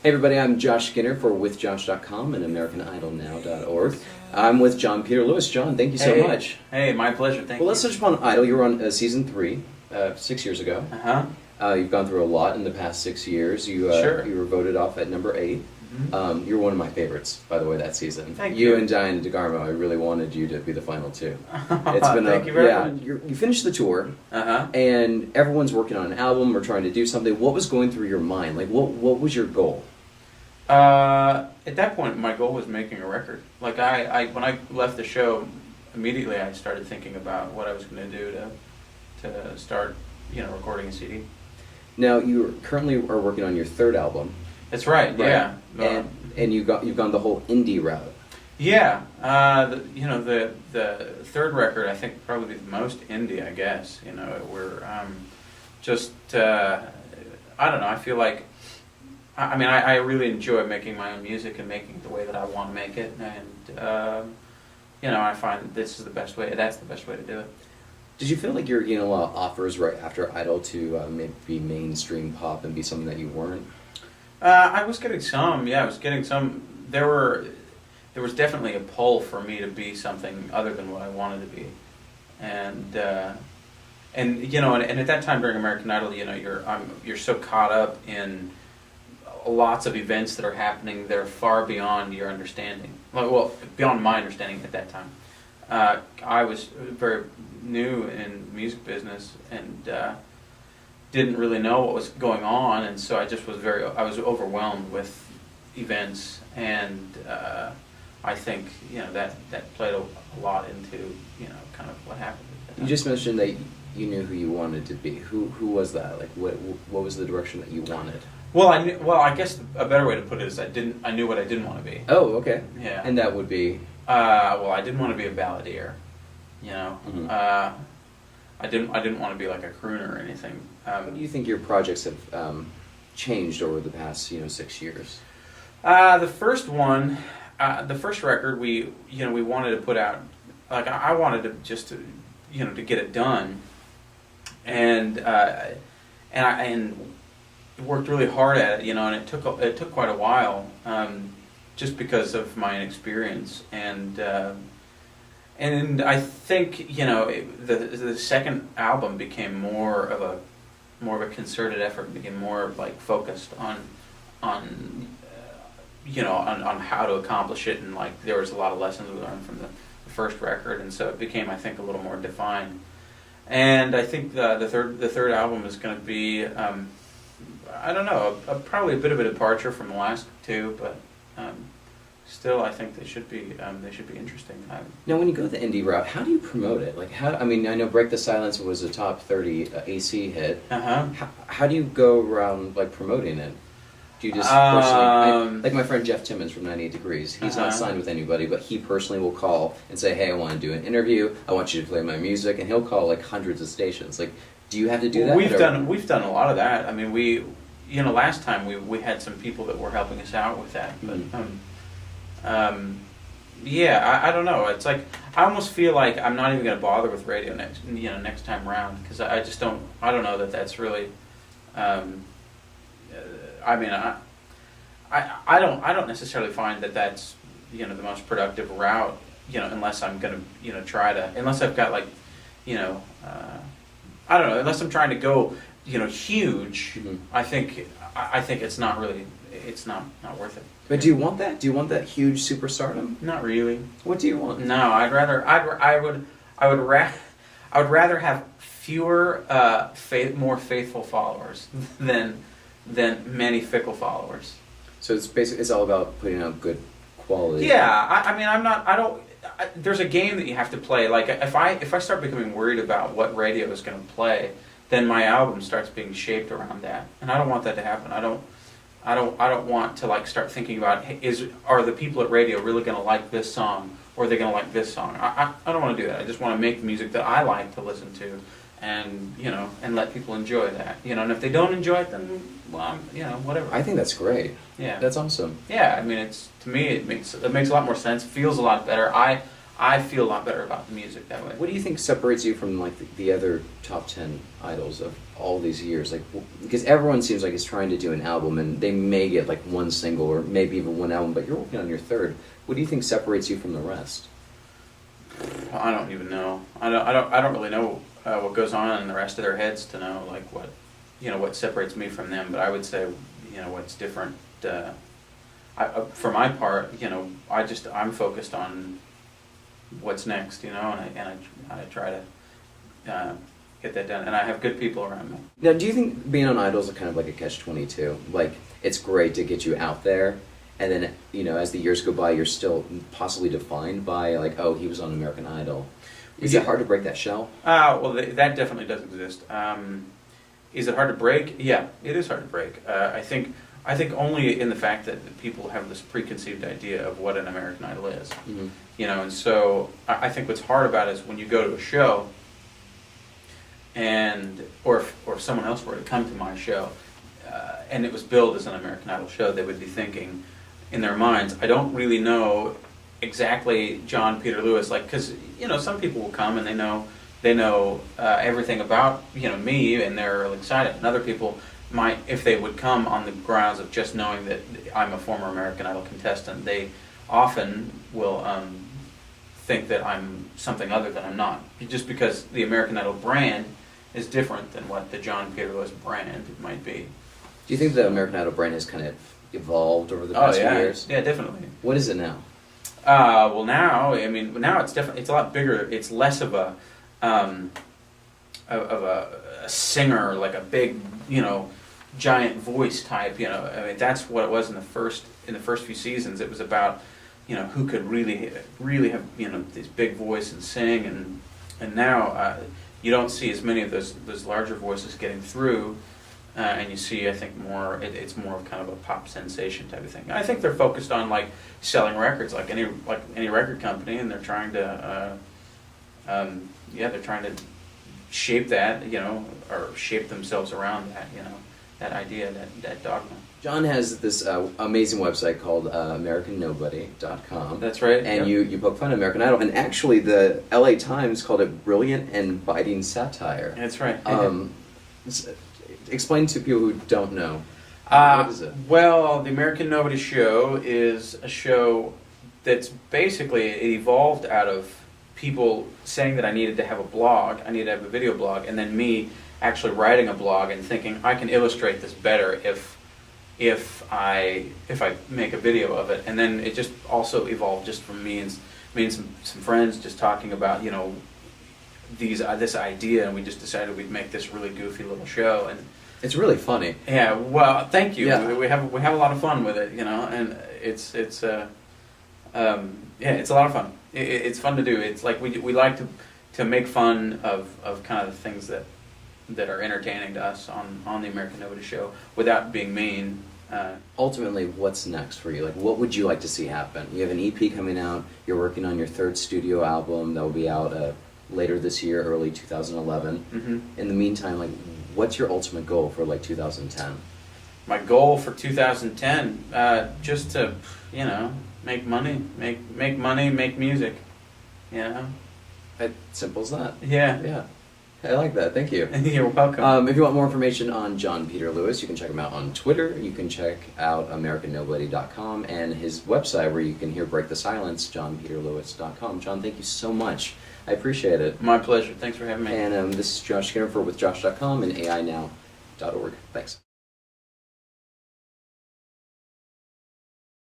Hey everybody, I'm Josh Skinner for WithJosh.com and AmericanIdolNow.org. I'm with Jon Peter Lewis. Jon, thank you so much. Hey, my pleasure. Thank you. Well, let's touch upon Idol. You were on season 3, 6 years ago. You've gone through a lot in the past 6 years. You were voted off at number 8. Mm-hmm. You're one of my favorites, by the way, that season. Thank you. You and Diana DeGarmo, I really wanted you to be the final two. It's been Thank you very much. You finished the tour, and everyone's working on an album or trying to do something. What was going through your mind? Like, what was your goal? At that point, my goal was making a record. Like when I left the show, immediately I started thinking about what I was going to do to start, recording a CD. Now you currently are working on your third album. That's right. Yeah. And you've gone the whole indie route. Yeah. The third record I think probably the most indie, I guess. We're just I don't know. I feel like. I really enjoy making my own music and making it the way that I want to make it, and I find that this is the best way. That's the best way to do it. Did you feel like you were getting a lot of offers right after Idol to maybe be mainstream pop and be something that you weren't? I was getting some. Yeah, I was getting some. There was definitely a pull for me to be something other than what I wanted to be, and at that time during American Idol, you're so caught up in lots of events that are happening that are far beyond your understanding. Well, beyond my understanding at that time. I was very new in the music business and didn't really know what was going on, and so I just was I was overwhelmed with events, and I think that played a lot into kind of what happened. You just mentioned that you knew who you wanted to be. Who was that? Like what was the direction that you wanted? Well, I guess a better way to put it is I knew what I didn't want to be. Oh, okay. Yeah. And that would be? Well, I didn't want to be a balladeer. Mm-hmm. I didn't want to be like a crooner or anything. How do you think your projects have changed over the past 6 years? The first one, the first record, we wanted to put out. Like I wanted to just to get it done, and worked really hard at it, and it took quite a while, just because of my inexperience, and I think the second album became more of a concerted effort, became more like focused on how to accomplish it, and like there was a lot of lessons we learned from the first record, and so it became, I think, a little more defined. And I think the third album is going to be. I don't know, probably a bit of a departure from the last two, but still, I think they should be interesting. Now, when you go the indie route, how do you promote it? Like, I know "Break the Silence" was a top 30 AC hit. How do you go around like promoting it? Do you just personally, like my friend Jeff Timmons from 98 Degrees? He's not signed with anybody, but he personally will call and say, "Hey, I want to do an interview. I want you to play my music," and he'll call like hundreds of stations. Like, do you have to do that? We've done a lot of that. I mean, last time we had some people that were helping us out with that, but I don't know. It's like I almost feel like I'm not even going to bother with radio next time around, because I just don't. I don't know that that's really. I don't necessarily find that that's the most productive route. Unless I'm going to try to, unless I've got like I don't know, unless I'm trying to go huge. I think it's not really, it's not worth it. But do you want that? Do you want that huge superstardom? Not really. What do you want? No, I would rather have fewer more faithful followers than many fickle followers. So it's all about putting out good quality. Yeah, there's a game that you have to play. Like if I start becoming worried about what radio is going to play, then my album starts being shaped around that, and I don't want that to happen. I don't want to like start thinking about, hey, are the people at radio really going to like this song, or are they going to like this song? I don't want to do that. I just want to make music that I like to listen to, and and let people enjoy that. And if they don't enjoy it, then well, whatever. I think that's great. Yeah, that's awesome. Yeah, I mean, to me it makes a lot more sense. Feels a lot better. I I feel a lot better about the music that way. What do you think separates you from like the other top 10 idols of all these years? Like, because everyone seems like is trying to do an album, and they may get like one single or maybe even one album, but you're working on your third. What do you think separates you from the rest? I don't even know. I don't really know what goes on in the rest of their heads to know like what separates me from them. But I would say what's different. For my part, I'm focused on what's next, and I try to get that done, and I have good people around me. Now, do you think being on Idol is kind of like a catch-22? Like, it's great to get you out there, and then as the years go by, you're still possibly defined by like, oh, he was on American Idol. Is it hard to break that shell? Well, that definitely does exist. Is it hard to break? Yeah, it is hard to break. I think only in the fact that people have this preconceived idea of what an American Idol is. Mm-hmm. And so I think what's hard about it is when you go to a show, or if someone else were to come to my show, and it was billed as an American Idol show, they would be thinking in their minds, I don't really know exactly Jon Peter Lewis, because some people will come and they know everything about me, and they're really excited, and other people might, if they would come on the grounds of just knowing that I'm a former American Idol contestant, they often will think that I'm something other than I'm not, just because the American Idol brand is different than what the Jon Peter Lewis brand might be. Do you think the American Idol brand has kind of evolved over the past few years? Yeah, definitely. What is it now? Well, now it's definitely, it's a lot bigger. It's less of a singer, like a big giant voice type. That's what it was in the first few seasons. It was about who could really have this big voice and sing, and now you don't see as many of those larger voices getting through, and you see, I think, more. It's more of kind of a pop sensation type of thing. I think they're focused on like selling records, like any record company, and they're trying to they're trying to shape that, or shape themselves around that, that idea, that dogma. Jon has this amazing website called AmericanNobody.com. That's right. And you poke fun at American Idol. And actually, the LA Times called it brilliant and biting satire. That's right. Explain to people who don't know. What is it? Well, the American Nobody Show is a show that's basically, it evolved out of people saying that I needed to have a blog, I needed to have a video blog, and then me actually writing a blog and thinking I can illustrate this better if I make a video of it. And then it just also evolved just from me and some friends just talking about this idea, and we just decided we'd make this really goofy little show, and it's really funny. Yeah, well, thank you. Yeah. We have a lot of fun with it, and it's a lot of fun. It's fun to do. It's like we like to make fun of kind of the things that are entertaining to us on the American Nobody Show without being mean. Ultimately, what's next for you? Like, what would you like to see happen? You have an EP coming out. You're working on your third studio album that will be out later this year, early 2011. Mm-hmm. In the meantime, like, what's your ultimate goal for like 2010? My goal for 2010, just to make money, make music. Simple as that. Yeah. I like that. Thank you. You're welcome. If you want more information on Jon Peter Lewis, you can check him out on Twitter. You can check out AmericanNobody.com and his website where you can hear Break the Silence, JonPeterLewis.com. Jon, thank you so much. I appreciate it. My pleasure. Thanks for having me. And this is Josh Skinner with Josh.com and AInow.org. Thanks.